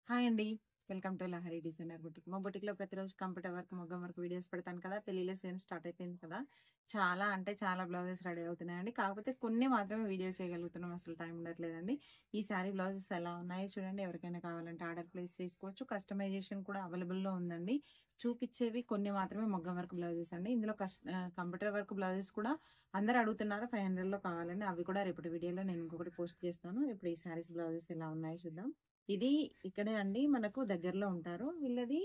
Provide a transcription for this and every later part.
Hi అండి. Welcome to Lahari designer boutique. మా బుటిక్‌లో ప్రతిరోజు కంప్యూటర్ వర్క్, మగ్గం వర్క్ వీడియోస్ పెడతాను కదా! పెళ్ళిళ్ళ సీజన్ స్టార్ట్ అయిపోయింది కదా! చాలా అంటే చాలా బ్లౌజెస్ రెడీ అవుతున్నాయండి. కాకపోతే కొన్ని మాత్రమే వీడియో చేయగలుగుతున్నాం. అసలు టైం ఉండట్లేదండి. ఈ సారీ బ్లౌజెస్ ఎలా ఉన్నాయో చూడండి. ఎవరికైనా కావాలంటే ఆర్డర్ ప్లేస్ చేసుకోవచ్చు. కస్టమైజేషన్ కూడా అవైలబుల్‌లో ఉందండి. చూపిచ్చేవి కొన్ని మాత్రమే మగ్గం వర్క్ బ్లౌజెస్ అండి. ఇందులో కంప్యూటర్ వర్క్ బ్లౌజెస్ కూడా అందరూ అడుగుతున్నారు. 500లో కావాలండి. అవి కూడా రేపటి వీడియోలో నేను ఇంకొకటి పోస్ట్ చేస్తాను. ఇప్పుడు ఈ సారీస్ బ్లౌజెస్ ఎలా ఉన్నాయో చూద్దాం. ఇది ఇక్కడే అండి మనకు దగ్గరలో ఉంటారు. వీళ్ళది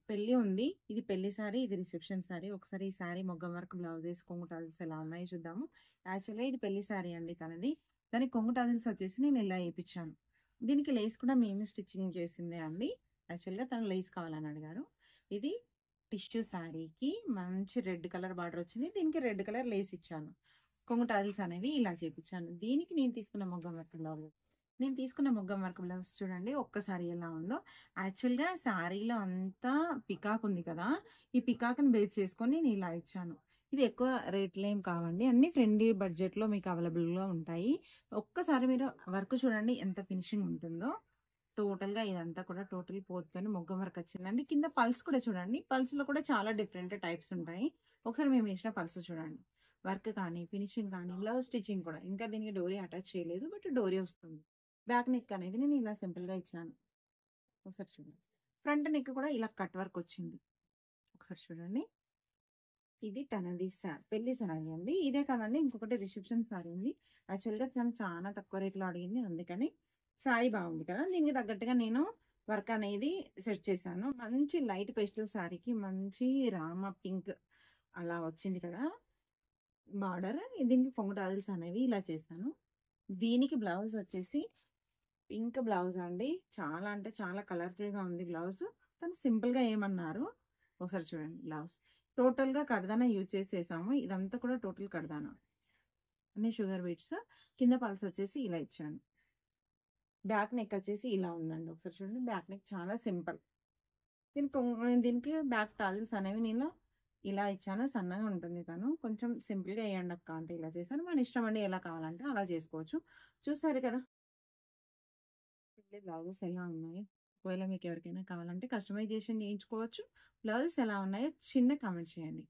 పెళ్లి ఉంది. ఇది పెళ్లి సారీ, ఇది రిసెప్షన్ సారీ. ఒకసారి ఈ సారీ మొగ్గం వర్క్ బ్లౌజెస్, కొంగు టజిల్స్ ఎలా ఉన్నాయో చూద్దాము. యాక్చువల్‌గా ఇది పెళ్లి సారీ అండి తనది. దానికి కొంగు టజిల్స్ వచ్చేసి నేను ఇలా ఏపిచ్చాను. దీనికి లేస్ కూడా మేమే స్టిచ్చింగ్ చేసిందే అండి. యాక్చువల్‌గా తను లేస్ కావాలని అడిగారు. ఇది టిష్యూ సారీకి మంచి రెడ్ కలర్ బార్డర్ వచ్చింది. దీనికి రెడ్ కలర్ లేస్ ఇచ్చాను. కొంగు టజిల్స్ అనేవి ఇలా చేపిచ్చాను. దీనికి నేను తీసుకున్న మొగ్గం వర్క్ బ్లౌజ్. నేను తీసుకున్న మొగ్గం వర్క్ బ్లౌజ్ చూడండి ఒక్కసారి ఎలా ఉందో. యాక్చువల్‌గా శారీలో అంతా పికాక్ ఉంది కదా! ఈ పికాక్‌ని బేస్ చేసుకొని నేను ఇలా ఇచ్చాను. ఇది ఎక్కువ రేట్లు ఏం కావండి. అన్నీ ఫ్రెండ్లీ బడ్జెట్‌లో మీకు అవైలబుల్‌గా ఉంటాయి. ఒక్కసారి మీరు వర్క్ చూడండి ఎంత ఫినిషింగ్ ఉంటుందో. టోటల్‌గా ఇదంతా కూడా టోటల్ పోతోని మొగ్గం వర్క్ వచ్చిందండి. కింద పల్స్ కూడా చూడండి. పల్స్‌లో కూడా చాలా డిఫరెంట్ టైప్స్ ఉంటాయి. ఒకసారి మేము వేసిన పల్స్ చూడండి. వర్క్ కానీ, ఫినిషింగ్ కానీ, బ్లౌజ్ స్టిచ్చింగ్ కూడా. ఇంకా దీనికి డోరీ అటాచ్ చేయలేదు. బట్ డోరీ వస్తుంది. బ్యాక్ నెక్ అనేది నేను ఇలా సింపుల్‌గా ఇచ్చాను. ఒకసారి చూడండి. ఫ్రంట్ నెక్ కూడా ఇలా కట్ వర్క్ వచ్చింది. ఒకసారి చూడండి. ఇది తనది పెళ్లి సారీ అండి. ఇదే కాదండి ఇంకొకటి రిసెప్షన్ సారీ ఉంది. యాక్చువల్‌గా తను చాలా తక్కువ రేట్‌లో అడిగింది. అందుకని సారీ బాగుంది కదా! దీనికి తగ్గట్టుగా నేను వర్క్ అనేది సెట్ చేశాను. మంచి లైట్ పేస్టల్ సారీకి మంచి రామ పింక్ అలా వచ్చింది కదా! బార్డర్. దీనికి కొంగు టాజిల్స్ అనేవి ఇలా చేశాను. దీనికి బ్లౌజ్ వచ్చేసి పింక్ బ్లౌజ్ అండి. చాలా అంటే చాలా కలర్‌ఫుల్‌గా ఉంది బ్లౌజ్. తను సింపుల్‌గా ఏమన్నారు ఒకసారి చూడండి బ్లౌజ్. టోటల్‌గా కర్దానా యూజ్ చేసేసాము. ఇదంతా కూడా టోటల్ కర్దానా. అన్ని షుగర్ బీట్స్. కింద పల్స్ వచ్చేసి ఇలా ఇచ్చాను. బ్యాక్ నెక్ వచ్చేసి ఇలా ఉందండి. ఒకసారి చూడండి. బ్యాక్ నెక్ చాలా సింపుల్. దీనికి బ్యాక్ టాజిల్స్ అనేవి నేను ఇలా ఇచ్చాను. సన్నగా ఉంటుంది తను. కొంచెం సింపుల్‌గా ఎయండి అక్క అంటే ఇలా చేశాను. మన ఇష్టం అండి ఎలా కావాలంటే అలా చేసుకోవచ్చు. చూసారు కదా! బ్లౌజెస్ ఎలా ఉన్నాయో ఒకవేళ మీకు ఎవరికైనా కావాలంటే కస్టమైజేషన్ చేయించుకోవచ్చు. బ్లౌజెస్ ఎలా ఉన్నాయో చిన్న కామెంట్ చేయండి.